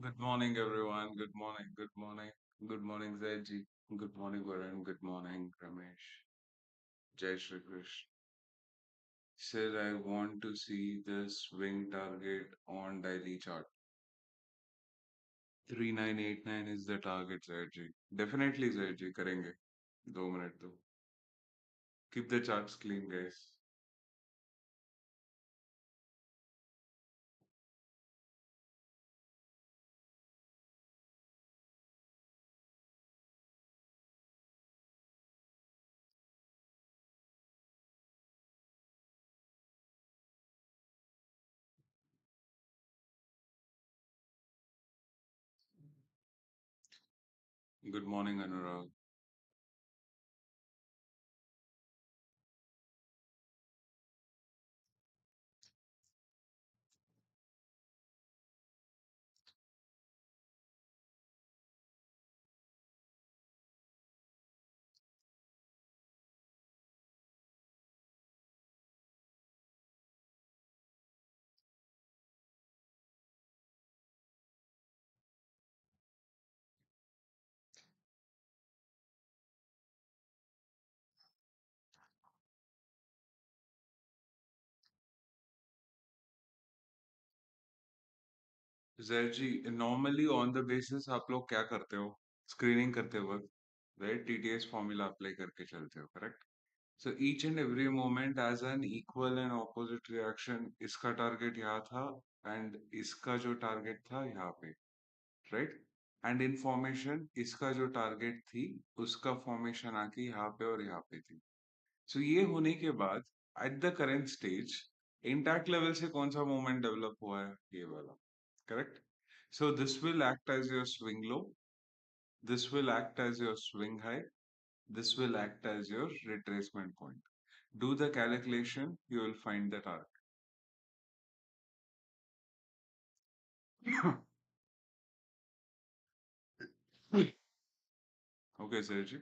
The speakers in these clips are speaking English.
Good morning, everyone. Good morning. Good morning. Good morning, Zaiji. Good morning, Varun. Good morning, Ramesh. Jai Shri Krishna. Sir, I want to see the swing target on daily chart. 3989 is the target, Zaiji. Definitely, Zaiji. करेंगे 2 minute दो. Keep the charts clean, guys. Good morning, Anurag. Zaiji, normally on the basis आप लोग क्या करते हो? Screening करते वक्त, right? TTS formula apply करके चलते हो, correct? So each and every moment as an equal and opposite reaction, इसका target यहाँ था and इसका जो target था यहाँ पे, right? And in formation इसका जो target थी, उसका formation आके यहाँ पे और यहाँ पे थी. So ये होने के बाद at the current stage, intact level से कौन सा moment develop हुआ है? ये वाला, correct? So this will act as your swing low. This will act as your swing high. This will act as your retracement point. Do the calculation, you will find the target. Okay, Sergi.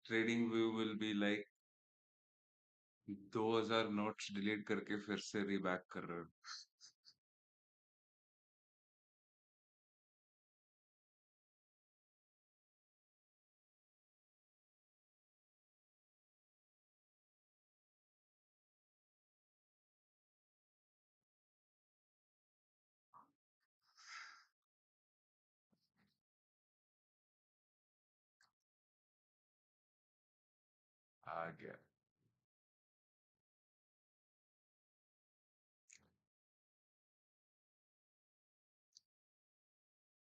Trading view will be like 2000 notes delete करके फिर से रीबैक कर रहे हो. आ गया.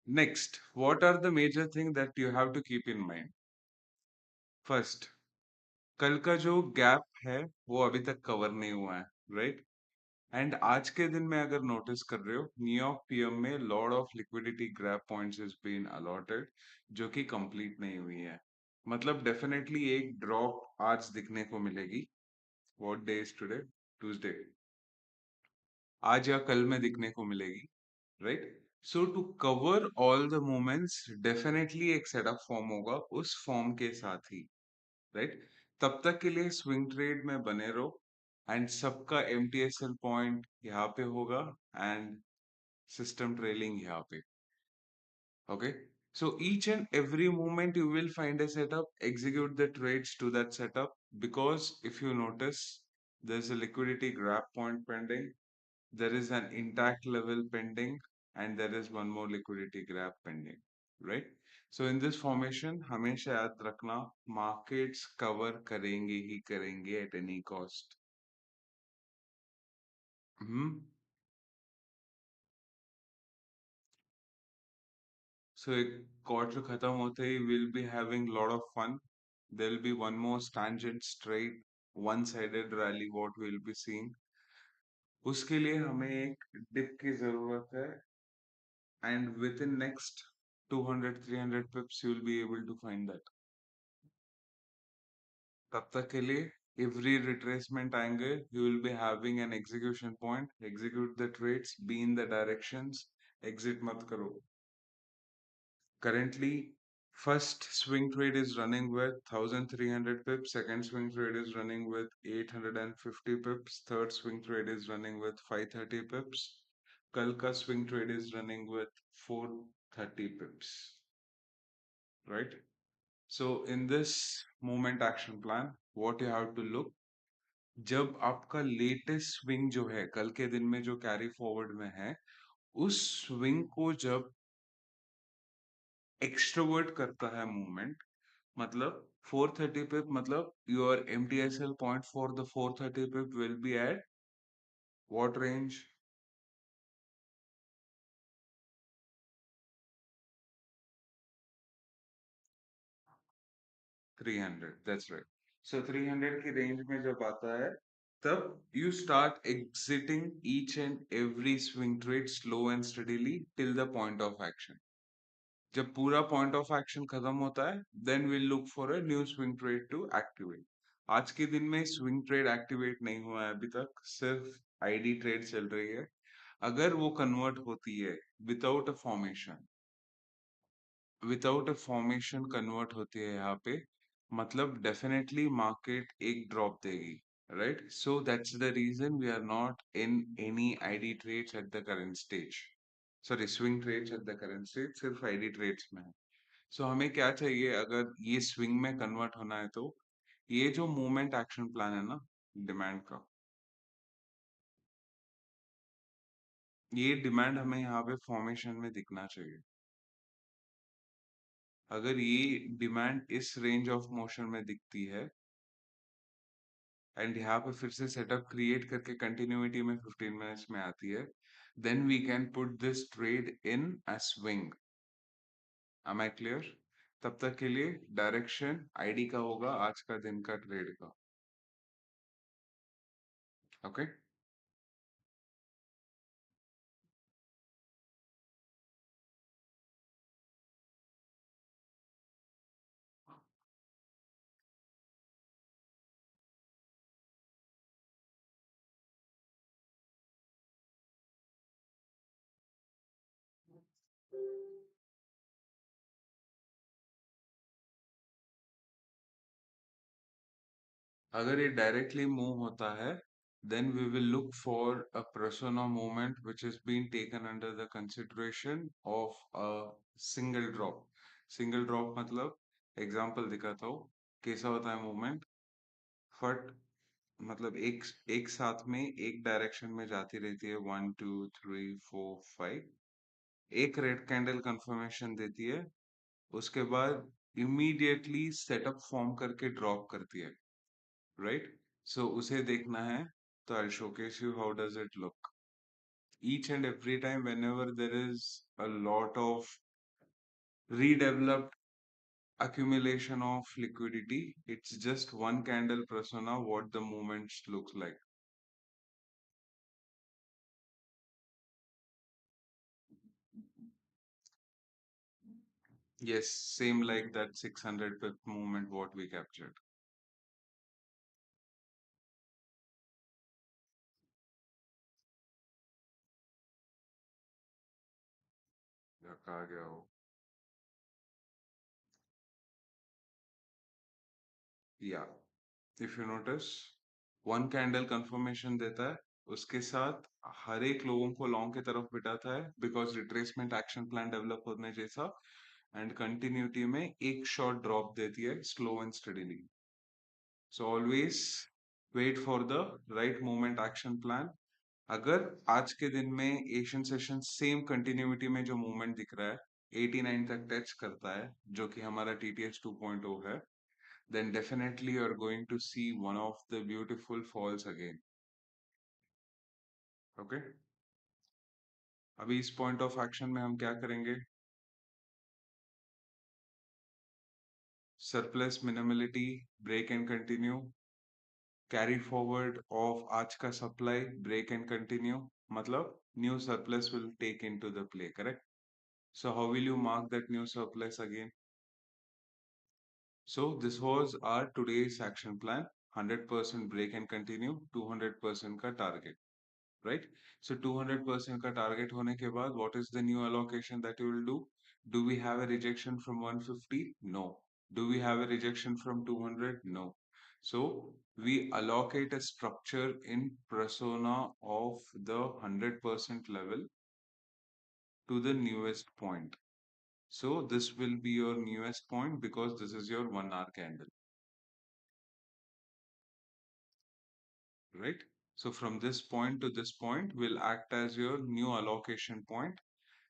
Next, what are the major things that you have to keep in mind? First, कल का जो गैप है वो अभी तक कवर नहीं हुआ है, राइट? एंड आज के दिन में अगर नोटिस कर रहे हो, न्यूयॉर्क पीएम में lot of liquidity grab points is been allotted, जो कि कंप्लीट नहीं हुई है. मतलब डेफिनेटली एक ड्रॉप आज दिखने को मिलेगी. What day is today? Tuesday. आज या कल में दिखने को मिलेगी, right? So to cover all the moments definitely एक सेटअप फॉर्म होगा उस फॉर्म के साथ ही, राइट? तब तक के लिए स्विंग ट्रेड में बने रहो एंड सबका एमटीएसएल पॉइंट यहाँ पे होगा एंड system trailing यहाँ पे. Okay, so each and every moment you will find a setup, execute the trades to that setup, because if you notice there's a liquidity grab point pending, there is an intact level pending, and there is one more liquidity grab pending, right? So in this formation हमेशा याद रखना, markets cover करेंगे ही करेंगे at any cost. Hmm. So quarter खत्म होते ही we'll be having lot of fun. There'll be one more tangent straight one-sided rally what we'll be seeing. उसके लिए हमें एक dip की जरूरत है and within next 200 300 pips you will be able to find that. तब तक के लिए every retracement आएंगे, you will be having an execution point, execute the trades, be in the directions, exit मत करो. Currently, first swing trade is running with 1300 pips, second swing trade is running with 850 pips, third swing trade is running with 530 pips, कल का swing trade is running with 430 pips, right? So in this moment action plan, what you have to look, जब आपका latest swing जो है कल के दिन में जो कैरी फॉरवर्ड में है, उस स्विंग को जब एक्सट्रोवर्ट करता है मूवमेंट, मतलब 430 pip, मतलब your MTSL point for the 430 pip will be at what range? 300. That's right. So 300 की रेंज में जब आता है, तब you start exiting each and every swing trade slow and steadily till the point of action. जब पूरा point of action खत्म होता है, then will look for a new swing trade to activate. आज के दिन में स्विंग ट्रेड एक्टिवेट नहीं हुआ है अभी तक, सिर्फ आईडी ट्रेड चल रही है. अगर वो कन्वर्ट होती है विदाउट अ फॉर्मेशन, कन्वर्ट होती है यहाँ पे, मतलब डेफिनेटली मार्केट एक ड्रॉप देगी, right? So that's the reason we are not in any ID trades at the current stage. Sorry, swing trades at the current stage सिर्फ आईडी ट्रेड्स में है. सो हमें क्या चाहिए अगर ये स्विंग में कन्वर्ट होना है तो, ये जो मूवमेंट एक्शन प्लान है ना डिमांड का, ये डिमांड हमें यहाँ पे फॉर्मेशन में दिखना चाहिए. अगर ये डिमांड इस रेंज ऑफ मोशन में दिखती है एंड यहाँ पे फिर से सेटअप क्रिएट करके कंटिन्यूटी में 15 मिनट्स में आती है, then we can put this trade in a swing. Am I clear? तब तक के लिए डायरेक्शन आईडी का होगा आज का दिन का ट्रेड का. Okay okay? अगर ये डायरेक्टली मूव होता है, then we will look for a persona movement which is being taken under the consideration of a single drop. Single drop मतलब एग्जांपल दिखाता हूँ कैसा होता है मूवमेंट. फट मतलब एक साथ में एक डायरेक्शन में जाती रहती है, 1 2 3 4 5, एक रेड कैंडल कंफर्मेशन देती है, उसके बाद इमीडिएटली सेटअप फॉर्म करके ड्रॉप करती है, right? So उसे देखना है, तो I'll showcase you how does it look. Each and every time whenever there is a lot of redeveloped accumulation of liquidity, it's just one candle persona what the movements looks like. Yes, same like that 600 pip movement what we captured. या कहा गया हो? Yeah, if you notice, one candle confirmation देता है, उसके साथ हर एक लोगों को लॉन्ग की तरफ बिठाता है because retracement action plan develop होने जैसा, एंड कंटिन्यूटी में एक शॉर्ट ड्रॉप देती है slow and steadily. So always wait for the right movement action plan. अगर आज के दिन में एशियन सेशन सेम कंटिन्यूटी में जो मूवमेंट दिख रहा है 89 तक टच करता है, जो कि हमारा TTS 2.0 है, then definitely you are going to see one of the beautiful falls again. Okay? अभी इस पॉइंट ऑफ एक्शन में हम क्या करेंगे? Surplus minimality, break and continue, carry forward of आज का सप्लाई, ब्रेक एंड कंटिन्यू, मतलब new surplus will take into the play, correct? So how will you mark that new surplus again? So this was our today's action plan. 100% break and continue, 200% का target, right? So 200% का target होने के बाद, what is the new allocation that you will do? Do we have a rejection from 150? No. Do we have a rejection from 200? No. So we allocate a structure in persona of the 100% level to the newest point. So this will be your newest point because this is your 1 hour candle, right? So from this point to this point will act as your new allocation point.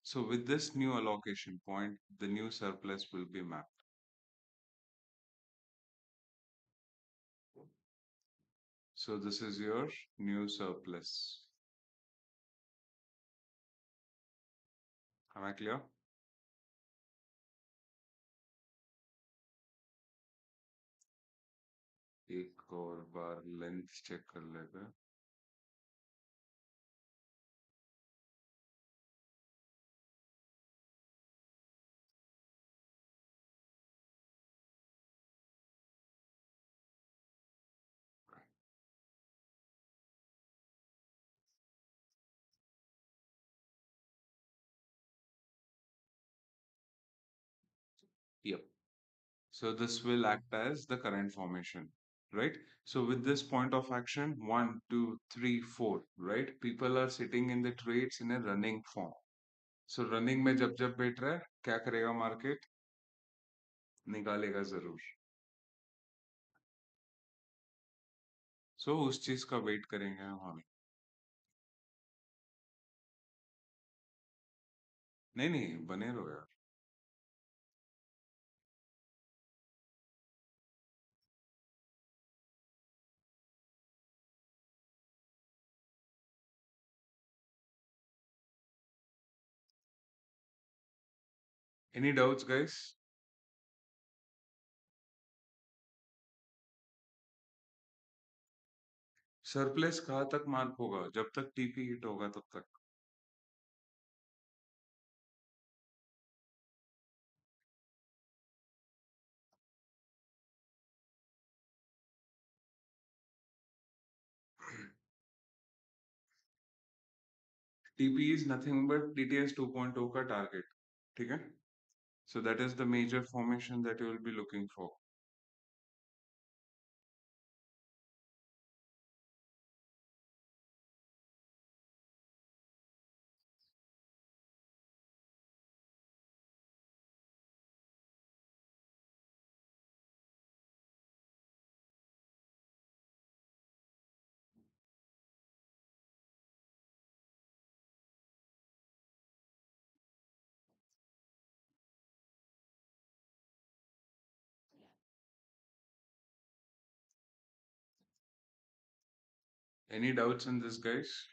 So with this new allocation point, the new surplus will be mapped. So this is your new surplus. Am I clear? एक और बार length check कर लेते हैं. Yep. So this will act as the current formation, right? So with this point of action, 1, 2, 3, 4, right? People are sitting in the trades in a running form. So running में जब बैठ रहा है, क्या करेगा मार्केट? निकालेगा जरूर. So उस चीज का वेट करेंगे हम. नहीं नहीं, बने रहो यार. Any doubts, guys? सरप्लस कहाँ तक मार्क होगा? जब तक टीपी हिट होगा तब तक. TP is nothing but TTS 2.0 का टारगेट. ठीक है? So that is the major formation that you will be looking for. Any doubts in this, guys?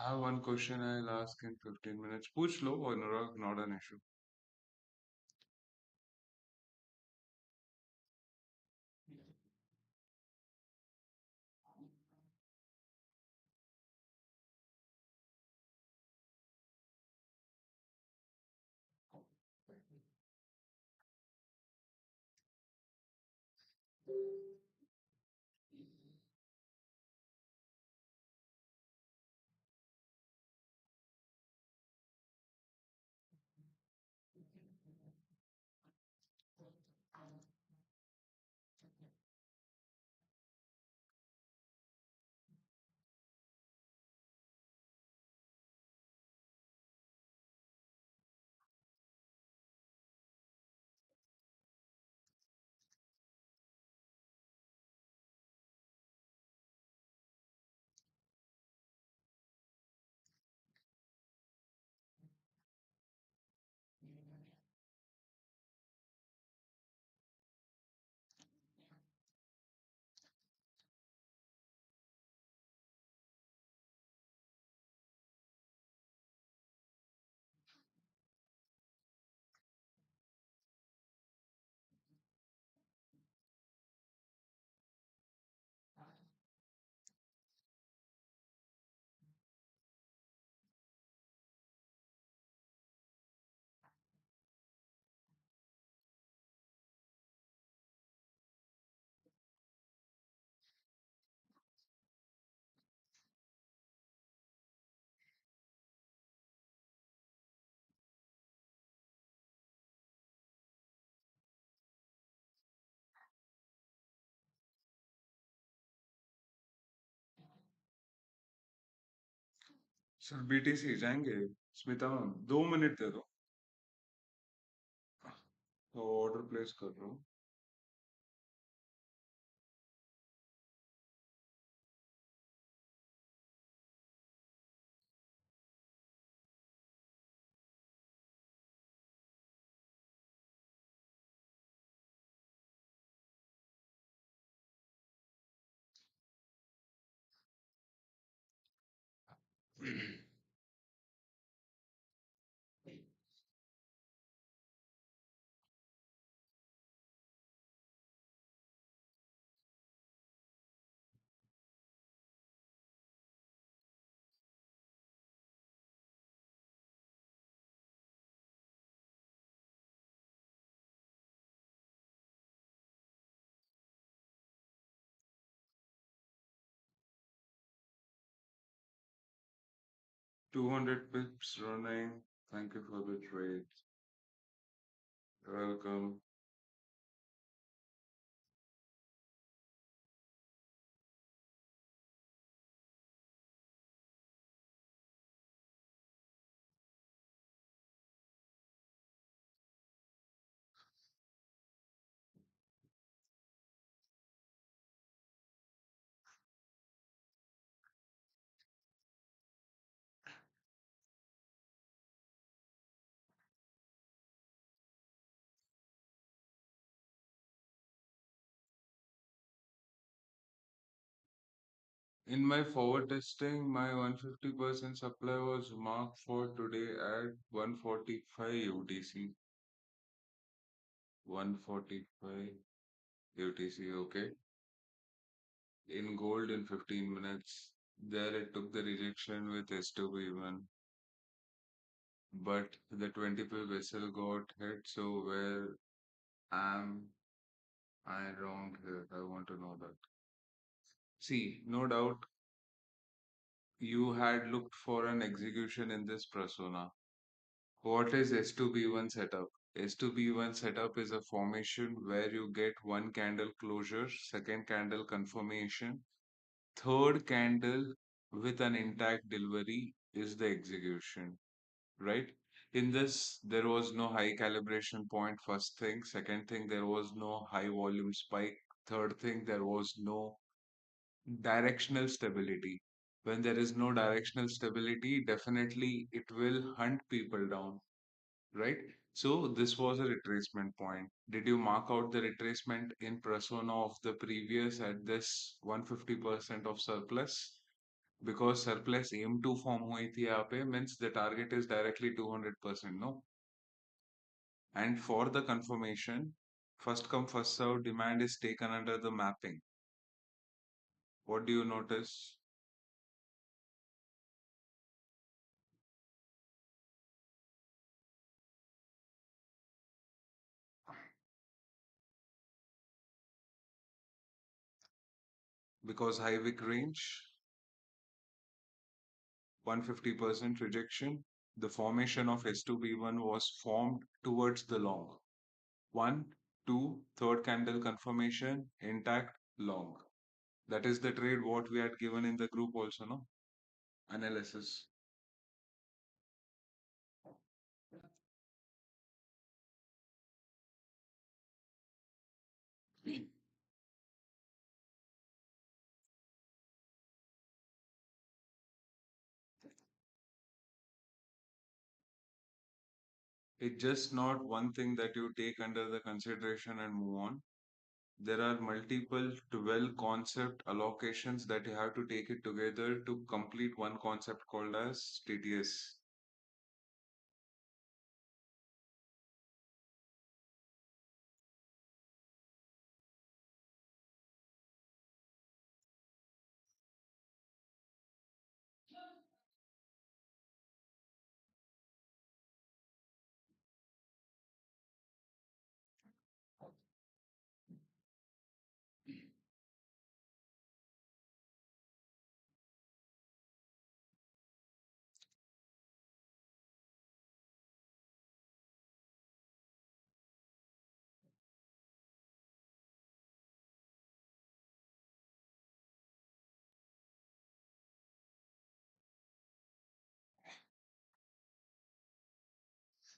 I have one question I'll ask in 15 minutes. पूछ लो, Anurag, not an issue. 'Sir BTC जाएंगे, Smita ma'am 2 minute दे दो, तो order place कर रहा हूँ. 200 pips running. Thank you for the trade. Welcome. 'In my forward testing, my 150% supply was marked for today at 145 UTC. 145 UTC, okay. In gold in 15 minutes. There it took the rejection with S2B1. But the 20p vessel got hit, so where am I wrong here? I want to know that. See, no doubt you had looked for an execution in this persona. What is S2B1 setup? S2B1 setup is a formation where you get one candle closure, second candle confirmation, third candle with an intact delivery is the execution, right? In this, there was no high calibration point, first thing. Second thing, there was no high volume spike. Third thing, there was no directional stability. When there is no directional stability, definitely it will hunt people down, right? So this was a retracement point. Did you mark out the retracement in persona of the previous at this 150% of surplus? because surplus aim to form हुई थी यहाँ पे, means the target is directly 200%, no? And for the confirmation, first come first serve demand is taken under the mapping. What do you notice? Because high wick range, 150% rejection, the formation of S2B1 was formed towards the long. One, two, third candle confirmation, intact, long. That is the trade what we had given in the group also, no? Analysis. It's just not one thing that you take under the consideration and move on. There are multiple 12 concept allocations that you have to take it together to complete one concept called as TTS.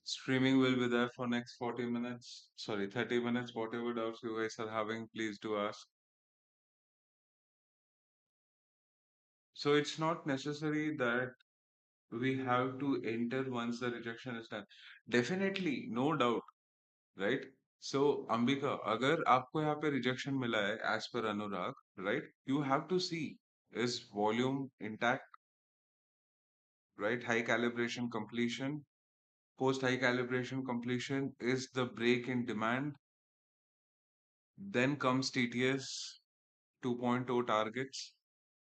Streaming will be there for next 40 minutes. Sorry, 30 minutes. Whatever doubts you guys are having, please do ask. So it's not necessary that we have to enter once the rejection is done. Definitely, no doubt, right? So, Ambika, अगर आपको यहाँ पे rejection मिला है as per Anurag, right? You have to see is volume intact, right? High calibration completion. Post high calibration completion is the break in demand. Then comes TTS 2.0 targets.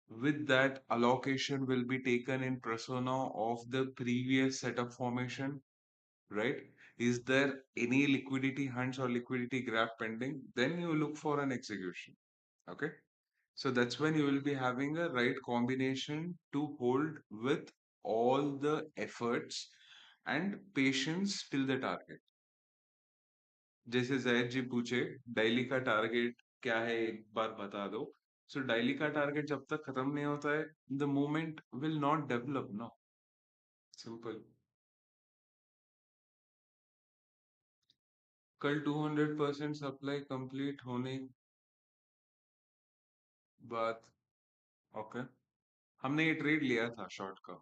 With that, allocation will be taken in persona of the previous setup formation, right? Is there any liquidity hunts or liquidity grab pending? Then you look for an execution. Okay. So that's when you will be having a right combination to hold with all the efforts and patience till the target. जैसे जैद जी पूछे daily का target क्या है एक बार बता दो. So daily का target जब तक खत्म नहीं होता है the movement will not develop, no. Simple. कल 200% सप्लाई कंप्लीट होने बाद. ओके. हमने ये ट्रेड लिया था शॉर्ट का.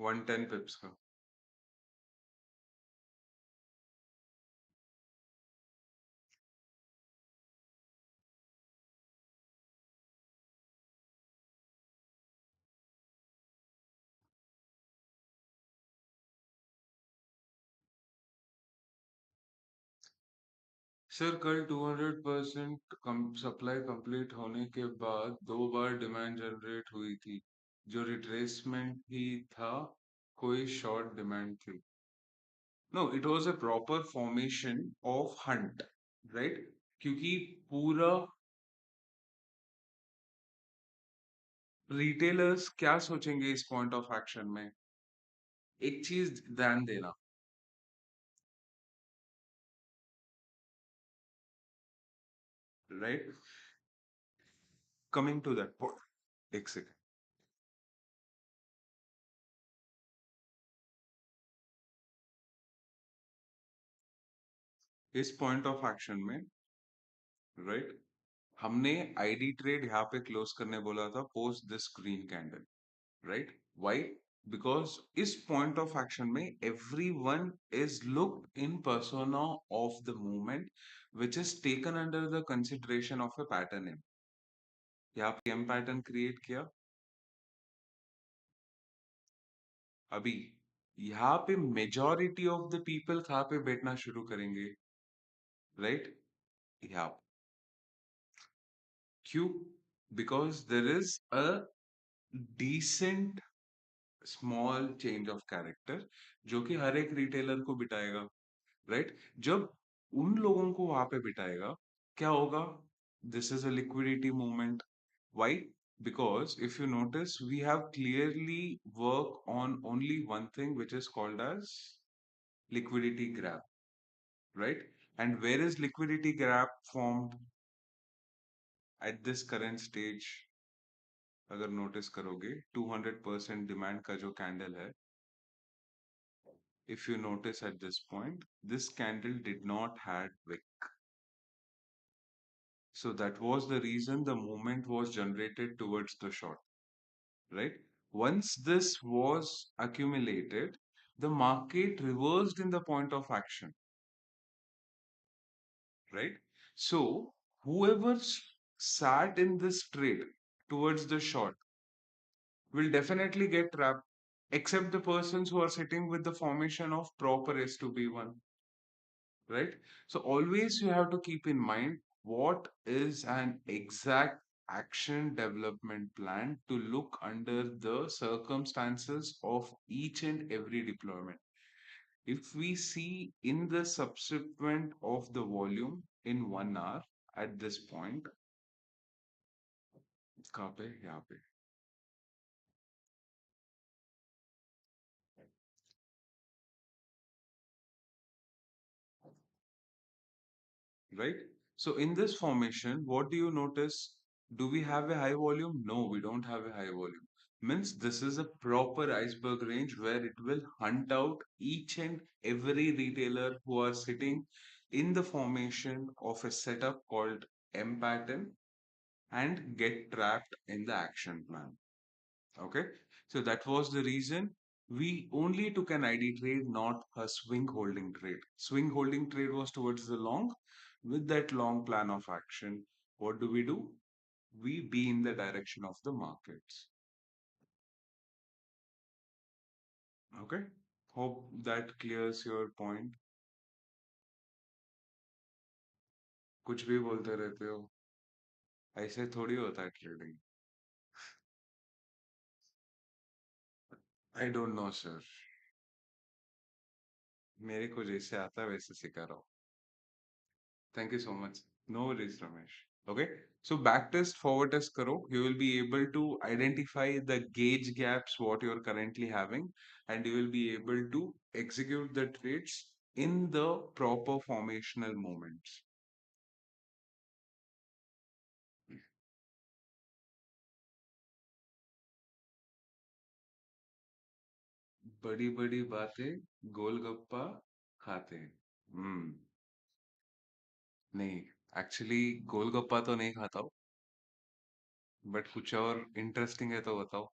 110 पिप्स का. सर कल 200% सप्लाई कंप्लीट होने के बाद दो बार डिमांड जनरेट हुई थी. जो रिट्रेसमेंट ही था, कोई शॉर्ट डिमांड थी. No, it was a proper formation of hunt, right? क्योंकि पूरा रिटेलर्स क्या सोचेंगे इस पॉइंट ऑफ एक्शन में, एक चीज ध्यान देना, right? Coming to that point, एक सेकेंड. इस पॉइंट ऑफ एक्शन में, राइट, हमने आईडी ट्रेड यहाँ पे क्लोज करने बोला था post this green candle, right? Why? because इस point of action में everyone is looked in persona of the movement which is taken under the consideration of a pattern in. यहाँ पे M pattern create किया अभी यहाँ पे majority of the people कहाँ पे बैठना शुरू करेंगे, right? यहाँ क्यों? Because there is a decent small change of character जो कि हर एक रिटेलर को बिठाएगा, राइट? जब उन लोगों को वहां पे बिठाएगा, क्या होगा? This is a liquidity movement. Why? Because if you notice, we have clearly work on only one thing which is called as liquidity grab, right? And where is liquidity grab formed? At this current stage, अगर notice करोगे 200% demand का जो candle है, if you notice at this point, this candle did not had wick. So that was the reason the movement was generated towards the short, right? Once this was accumulated, the market reversed in the point of action, right? So whoever sat in this trade towards the short will definitely get trapped, except the persons who are sitting with the formation of proper S2B1, right? So always you have to keep in mind what is an exact action development plan to look under the circumstances of each and every deployment. If we see in the subsequent of the volume in 1 hour at this point, कहाँ पे? यहाँ पे, right? So in this formation, what do you notice? Do we have a high volume? No, we don't have a high volume. Means this is a proper iceberg range where it will hunt out each and every retailer who are sitting in the formation of a setup called M pattern and get trapped in the action plan. Okay, so that was the reason we only took an ID trade, not a swing holding trade. Swing holding trade was towards the long. With that long plan of action, what do? We be in the direction of the markets. Okay, hope that clears your point. कुछ भी बोलते रहते हो, ऐसे थोड़ी होता है trading. I don't know sir, मेरे को जैसे आता है वैसे सिखा रहा हूँ. Thank you so much. No worries, Ramesh. Okay. So backtest, forward test karo. You will be able to identify the gauge gaps what you are currently having, and you will be able to execute the trades in the proper formational moments. बड़ी बड़ी बातें गोलगप्पा खाते हैं. हम्म. नहीं, actually golgappa तो नहीं खाता हूँ, बट कुछ और इंटरेस्टिंग है तो बताओ.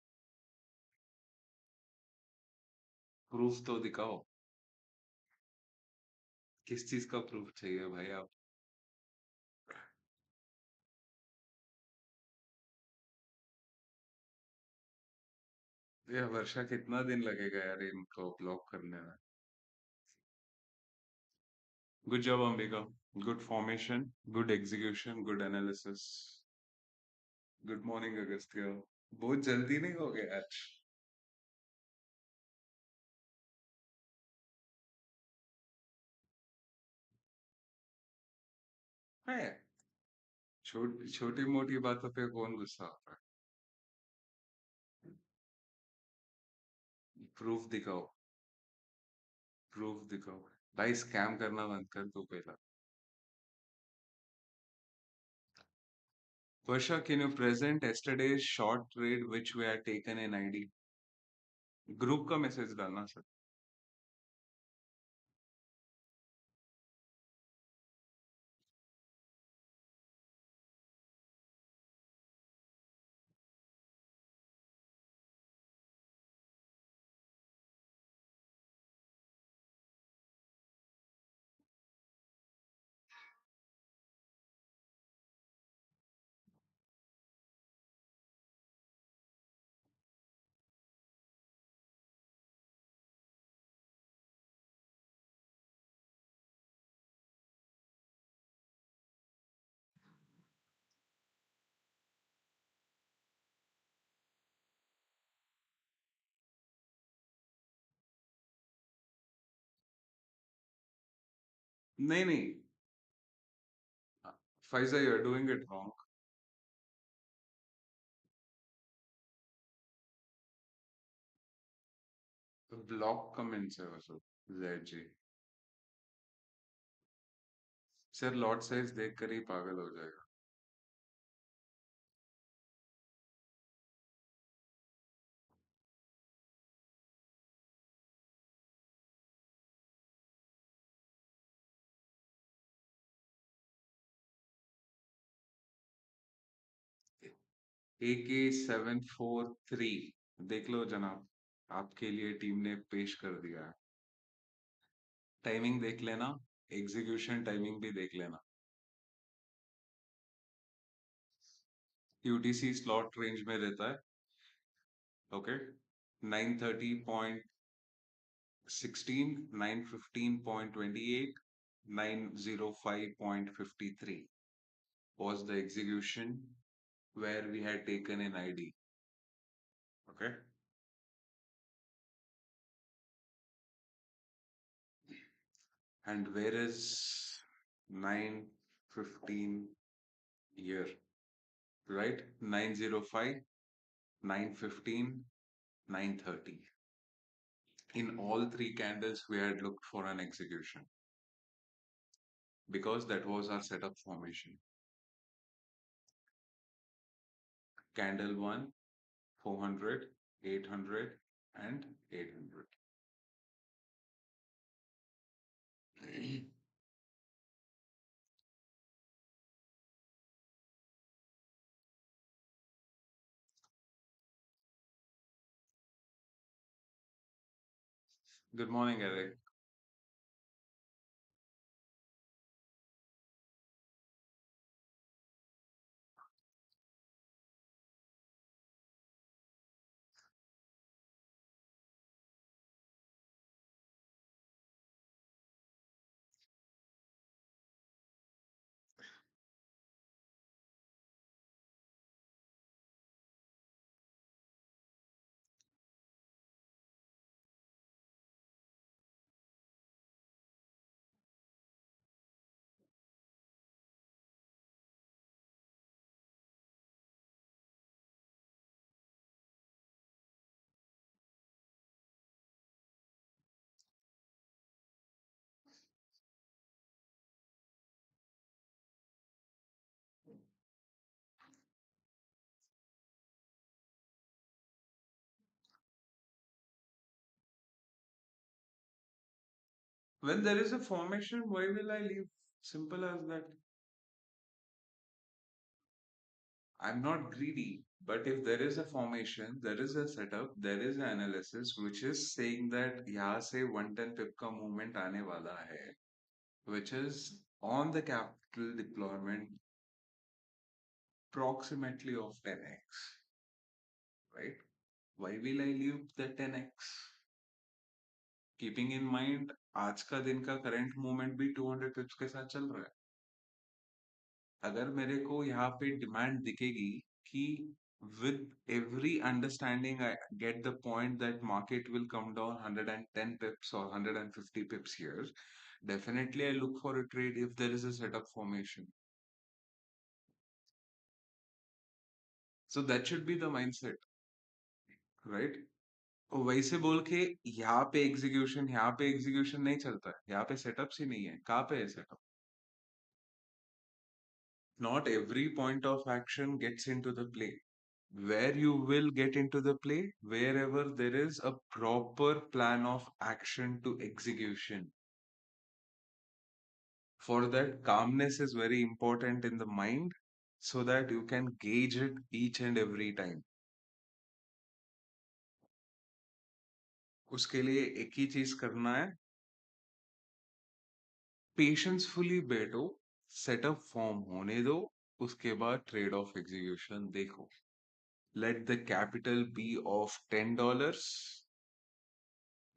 प्रूफ तो दिखाओ. किस चीज का प्रूफ चाहिए भाई आप? ये वर्षा कितना दिन लगेगा यार इनको ब्लॉक करने में? Good job Ambika. Good formation, good execution, good analysis. Good morning Agastya. बहुत जल्दी नहीं हो गया आज? है. छोटी मोटी बातों पे कौन गुस्सा होता है? प्रूफ दिखाओ. प्रूफ दिखाओ. भाई स्कैम करना बंद कर तू पहला. वर्षा, can you present yesterday's short trade which we had taken in ID? Group का मैसेज डालना सर. नहीं नहीं, Faiza, you're doing it wrong. Block comments है वो सब। जैड जी, सर लॉट साइज देख कर ही पागल हो जाएगा। 743 देख लो जनाब, आपके लिए टीम ने पेश कर दिया है। टाइमिंग देख लेना, एग्जीक्यूशन टाइमिंग भी देख लेना। यूटीसी स्लॉट रेंज में रहता है। Okay, 930.16, 915.28, 905.53 was the execution where we had taken an ID. Okay, and where is 915 here? Right, 905, 915, 930. In all three candles, we had looked for an execution because that was our setup formation. Candle 1, 400, 800, and 800. Good morning, Eric. When there is a formation, why will I leave? Simple as that. I'm not greedy, but if there is a formation, there is a setup, there is an analysis which is saying that यहाँ से 110 pip का movement आने वाला है, which is on the capital deployment approximately of 10x, right? Why will I leave the 10x? Keeping in mind, आज का दिन का current movement भी 200 pips के साथ चल रहा है। अगर मेरे को यहाँ पे डिमांड दिखेगी कि with every understanding I get the point that market will come down 110 pips or 150 pips here, definitely I look for a trade if there is a setup formation. So that should be the mindset, right? वैसे बोल के यहाँ पे execution नहीं चलता है, यहाँ पे सेटअप्स ही नहीं है। कहाँ पे है setup? Not every point of action gets into the play. Where you will get into the play, wherever there is a proper plan of action to execution. For that, calmness is very important in the mind so that you can gauge it each and every time. उसके लिए एक ही चीज करना है, patiencefully बैठो, setup form होने दो, उसके बाद ट्रेड ऑफ एग्जीक्यूशन देखो। Let the capital be of $10.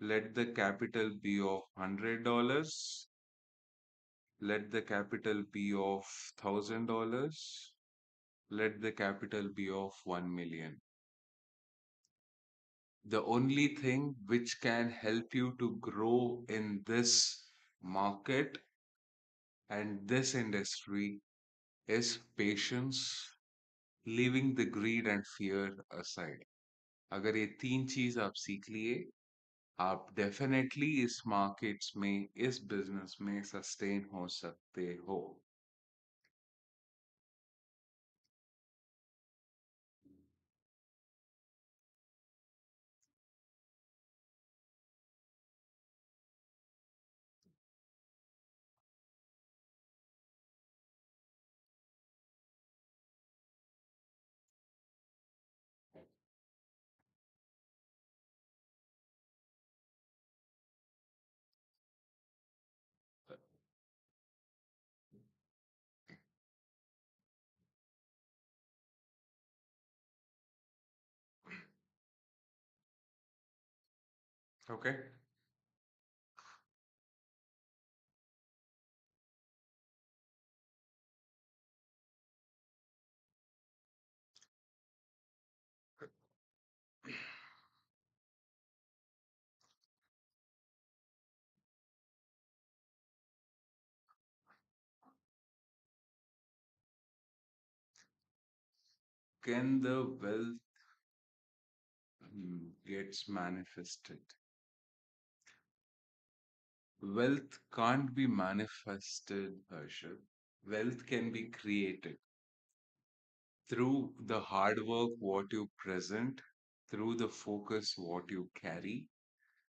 Let the capital be of $100. Let the capital be of $1,000. Let the capital be of 1 million. The only thing which can help you to grow in this market And this industry is patience, leaving the greed and fear aside. अगर ये तीन चीज आप सीख लिए, आप definitely इस markets में, इस बिजनेस में सस्टेन हो सकते हो. Okay? Can the wealth gets manifested? Wealth can't be manifested, Harshad. Wealth can be created through the hard work what you present, through the focus what you carry,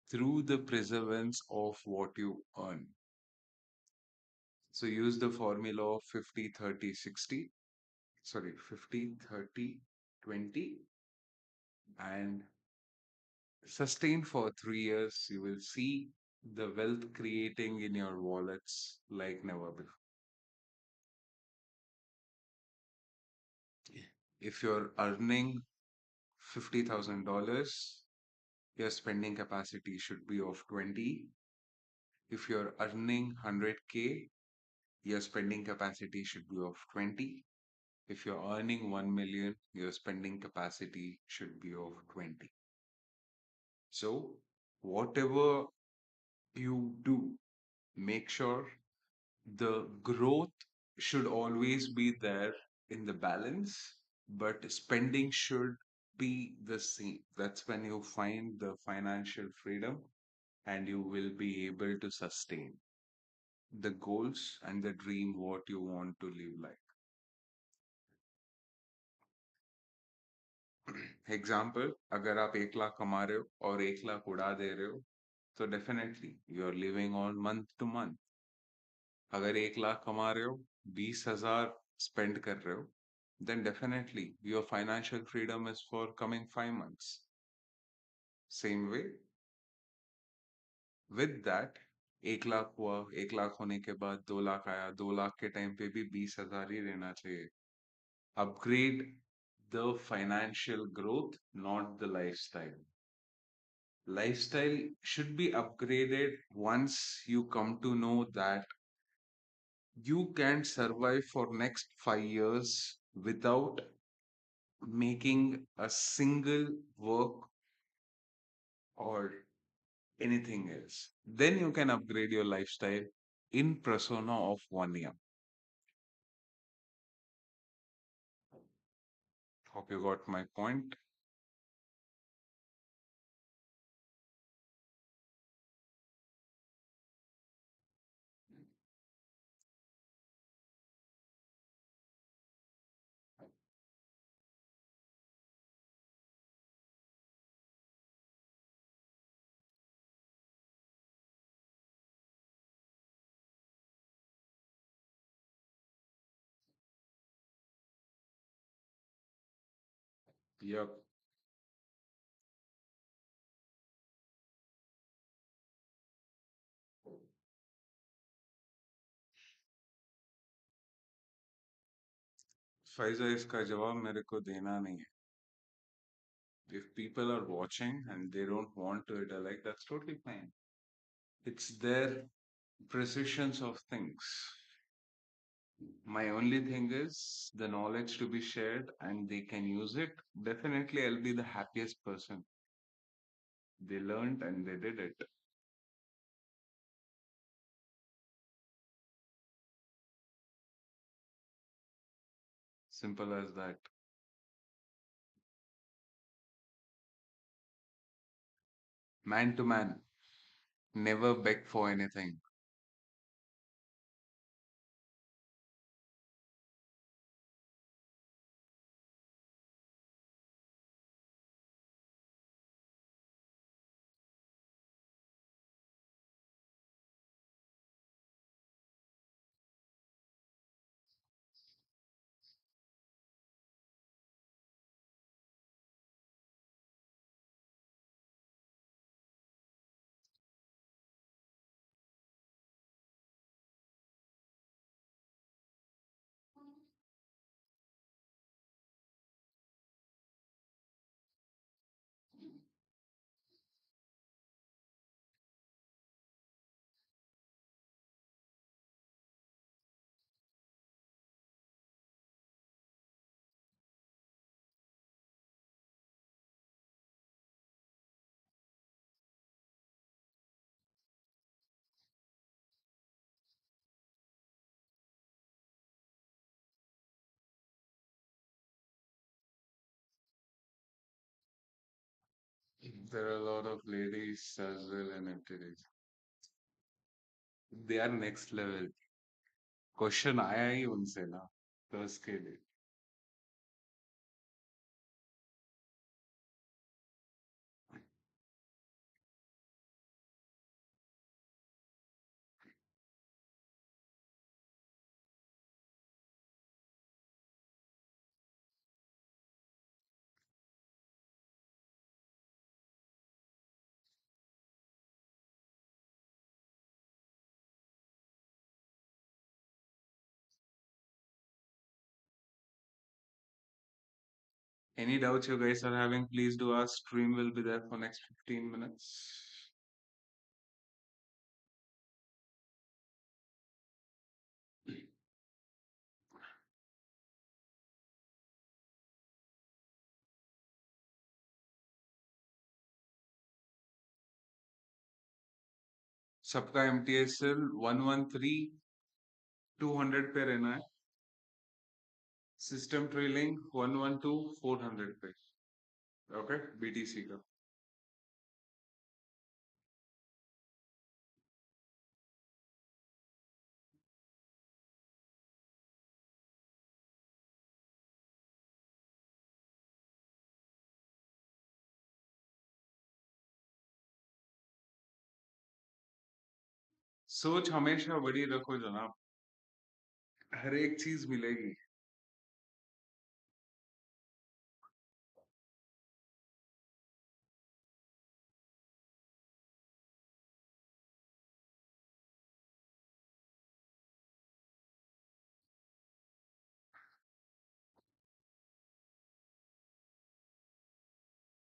through the perseverance of what you earn. So use the formula of 50, 30, 60. Sorry, 50, 30, 20, and sustain for 3 years. You will see the wealth creating in your wallets like never before. If you're earning $50,000, your spending capacity should be of 20. If you're earning 100K, your spending capacity should be of 20. If you're earning 1 million, your spending capacity should be of 20. So, whatever you do, make sure the growth should always be there in the balance, but spending should be the same. That's when you find the financial freedom and you will be able to sustain the goals and the dream what you want to live like. Example, अगर आप 1 लाख कमा रहे हो और 1 लाख उड़ा दे रहे हो, तो definitely you are living on month to month. अगर 1 लाख कमा रहे हो, 20,000 spend कर रहे हो, then definitely your financial freedom is for coming 5 months. Same way, with that, 1 lakh हुआ, 1 लाख होने के बाद 2 लाख आया, 2 लाख के टाइम पे भी 20,000 ही रहना चाहिए. Upgrade the financial growth, not the lifestyle. Lifestyle should be upgraded once you come to know that you can survive for next 5 years without making a single work or anything else. Then you can upgrade your lifestyle in persona of 1 year. Hope you got my point. Yep. Faiza इसका जवाब मेरे को देना नहीं है. If people are watching and they don't want to intellect, that's totally fine. It's their precisions of things. My only thing is the knowledge to be shared and they can use it. Definitely, I'll be the happiest person. They learned and they did it. Simple as that. Man to man, never beg for anything. There are a lot of ladies as well in MTDs. They are next level. Question आया ही उनसे ना, तो उसके लिए any doubts you guys are having, please do ask. Stream will be there for next 15 minutes. सबका MTSL 113 200 पे रहना है. System trailing 112 400 पे. Okay, BTC का. सोच हमेशा बड़ी रखो जनाब, हर एक चीज मिलेगी.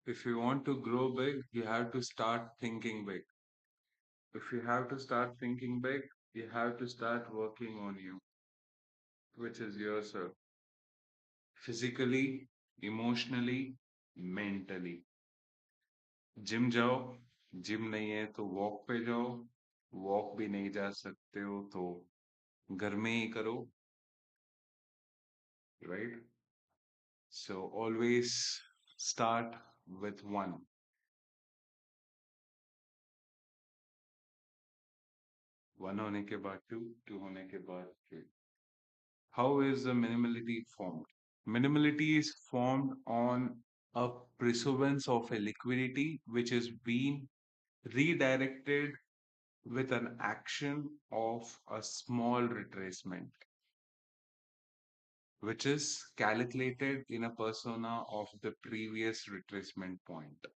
If you want to grow big, you have to start thinking big. If you have to start thinking big, you have to start working on you, which is yourself. Physically, emotionally, mentally. Gym जाओ, gym नहीं है तो walk पे जाओ, walk भी नहीं जा सकते हो तो घर में ही करो, right? So always start with one. One होने के बाद two, two होने के बाद three. How is the minimality formed? Minimality is formed on a pursuance of a liquidity which is being redirected with an action of a small retracement, which is calculated in a persona of the previous retracement point.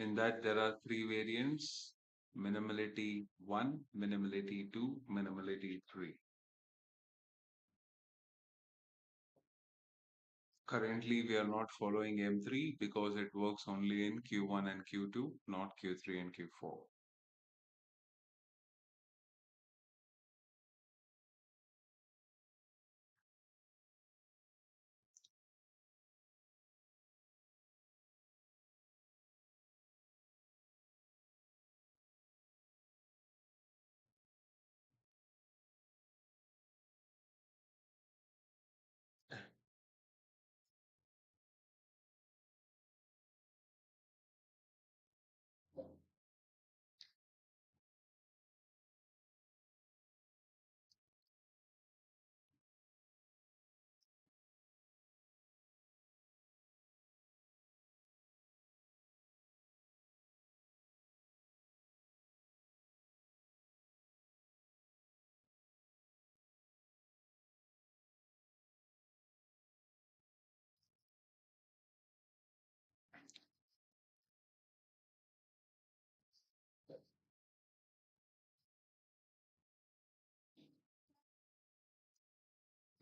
In that, there are three variants: minimality 1, minimality 2, minimality 3. Currently, we are not following M3 because it works only in Q1 and Q2, not Q3 and Q4.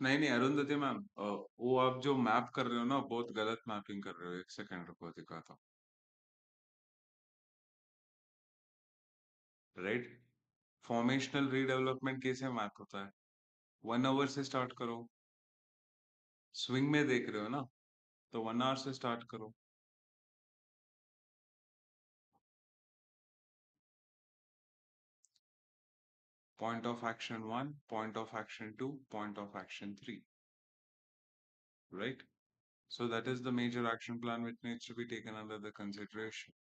नहीं नहीं Arundhati ma'am, वो आप जो map कर रहे हो ना, बहुत गलत मैपिंग कर रहे हो। एक सेकंड रुको, दिखाता हूँ। राइट, फॉर्मेशनल रीडेवलपमेंट कैसे मैप होता है? 1 आवर से स्टार्ट करो। स्विंग में देख रहे हो ना, तो 1 आवर से स्टार्ट करो। Point of action 1, point of action 2, point of action 3, right? So that is the major action plan which needs to be taken under the consideration.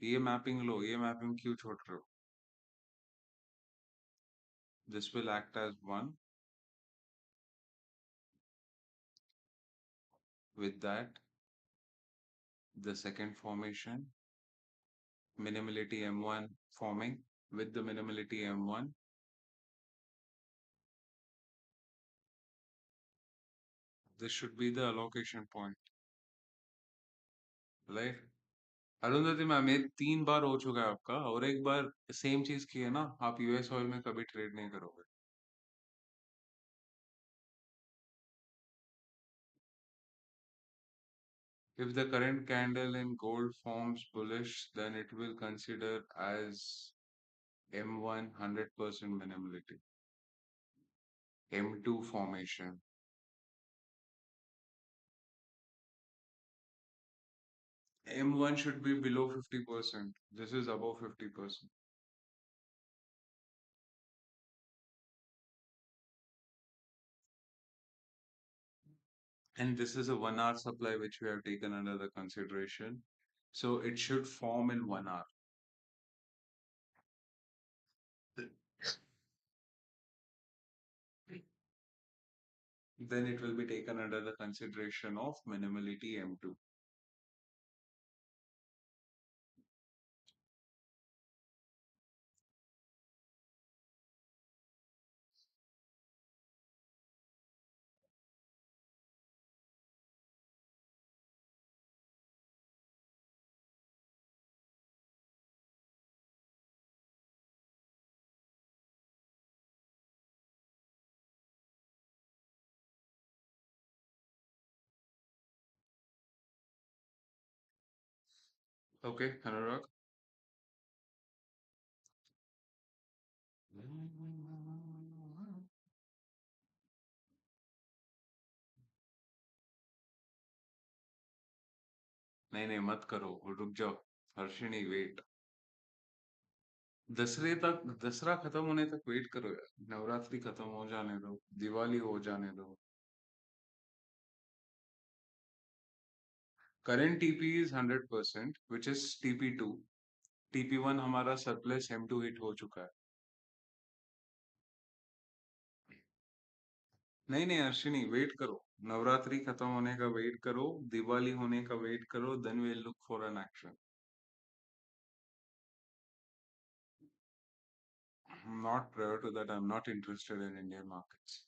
ये मैपिंग लो, ये मैपिंग क्यों छोड़ रहे हो? This will act as one. With that, the second formation, minimality M1 forming. With the minimality M1, this should be the allocation point, right? Arundhati ma'am, ये 3 बार हो चुका है आपका, और एक बार सेम चीज की है ना, आप यूएस ऑयल में कभी ट्रेड नहीं करोगे। If the current candle in gold forms bullish, then it will consider as M1 100% minimality. M2 formation. M1 should be below 50%. This is above 50%. And this is a 1 hour supply which we have taken under the consideration. So it should form in 1 hour. Then it will be taken under the consideration of minimality M2. Okay, Anurag? नहीं नहीं मत करो, रुक जाओ। Harshini wait, दसरा खत्म होने तक wait करो यार। नवरात्रि खत्म हो जाने दो, दिवाली हो जाने दो। Current TP is 100%, which is TP2। TP1 हमारा सरप्लस M2 हिट हो चुका है। नहीं नहीं अर्शिनी, वेट करो। नवरात्रि खत्म होने का वेट करो, दिवाली होने का वेट करो, then we look for an action. Not prior to that, I'm not interested in Indian markets.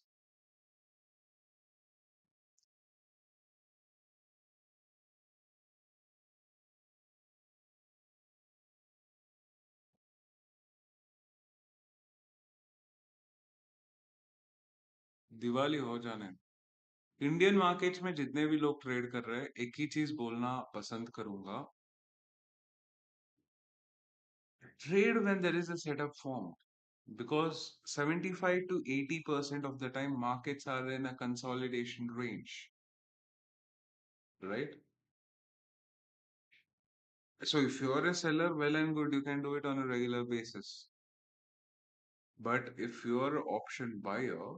Diwali हो जाने। इंडियन मार्केट्स में जितने भी लोग ट्रेड कर रहे हैं, एक ही चीज बोलना पसंद करूंगा। Trade when there is a setup formed, because 75 to 80% of the time markets are in a consolidation range, right? So if you're a seller, well and good, you can do it on a regular basis. But if you're an option buyer,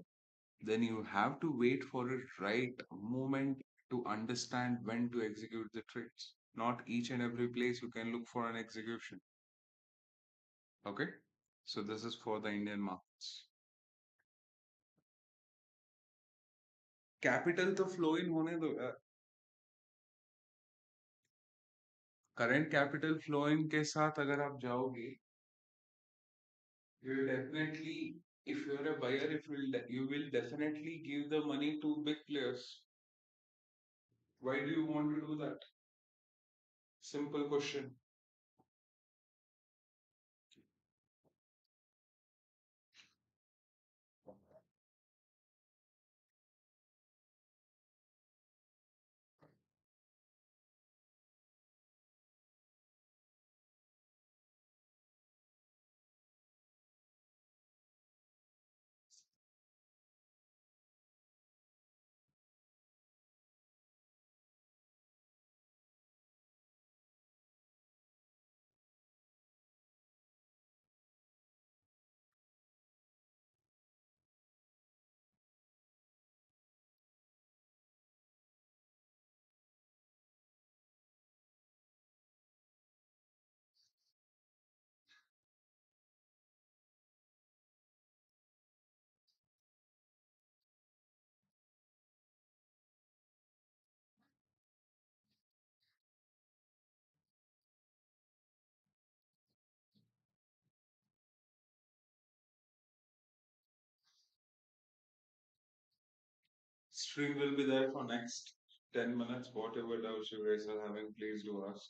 then you have to wait for a right moment to understand when to execute the trades. Not each and every place you can look for an execution. Okay? So this is for the Indian markets. Capital तो flow in होने दो यार। Current capital flow in के साथ अगर आप जाओगे, you will definitely, if you're a buyer, if you will definitely give the money to big players. Why do you want to do that? Simple question. Stream will be there for next 10 minutes. Whatever doubts you guys are having, please do ask.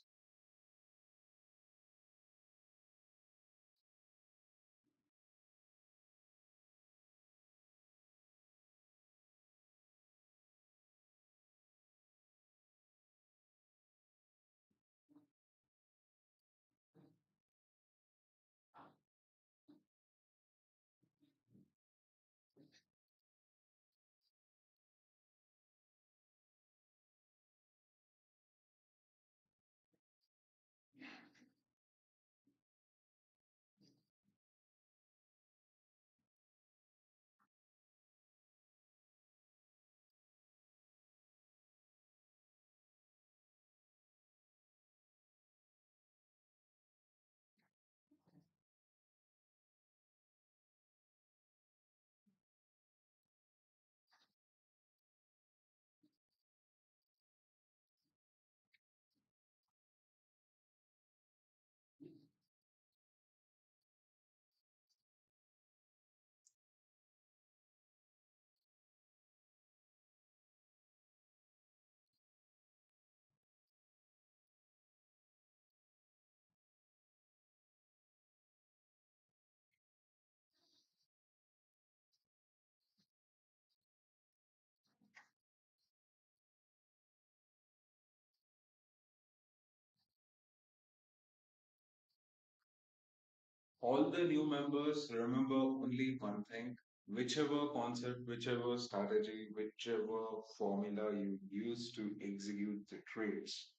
All the new members, remember only one thing. Whichever concept, whichever strategy, whichever formula you use to execute the trades,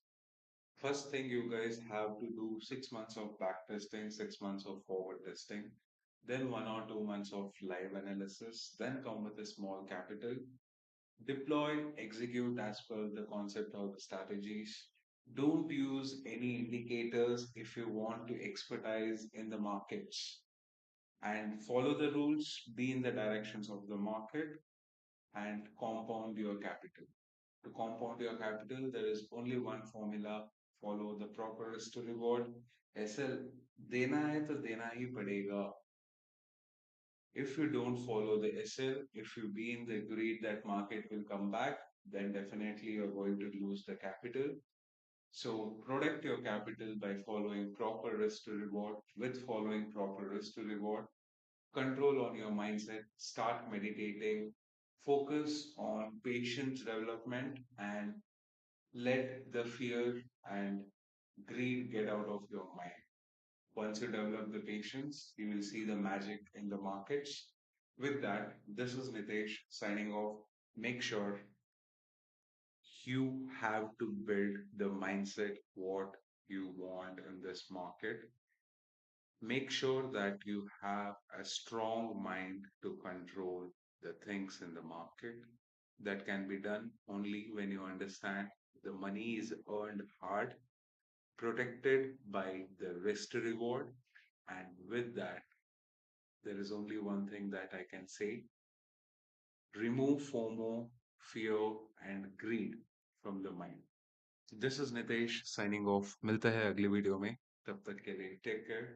first thing you guys have to do 6 months of back testing, 6 months of forward testing, then 1 or 2 months of live analysis, then come with a small capital, deploy, execute as per the concept of the strategies. Don't use any indicators if you want to expertise in the markets, and follow the rules, be in the directions of the market, and compound your capital. To compound your capital, there is only one formula. Follow the proper risk to reward. SL देना है तो देना ही पड़ेगा. If you don't follow the SL, if you be in the greed that market will come back, then definitely you're going to lose the capital. So protect your capital by following proper risk to reward. With following proper risk to reward, control on your mindset, start meditating, focus on patience development, and let the fear and greed get out of your mind. Once you develop the patience, you will see the magic in the markets. With that, this is Nitesh signing off. Make sure you have to build the mindset what you want in this market. Make sure that you have a strong mind to control the things in the market. That can be done only when you understand the money is earned hard, protected by the risk to reward. And with that, there is only one thing that I can say: remove FOMO, fear, and greed from the mind. This is Nitesh signing off. मिलते हैं अगली video में. तब तक के लिए take care.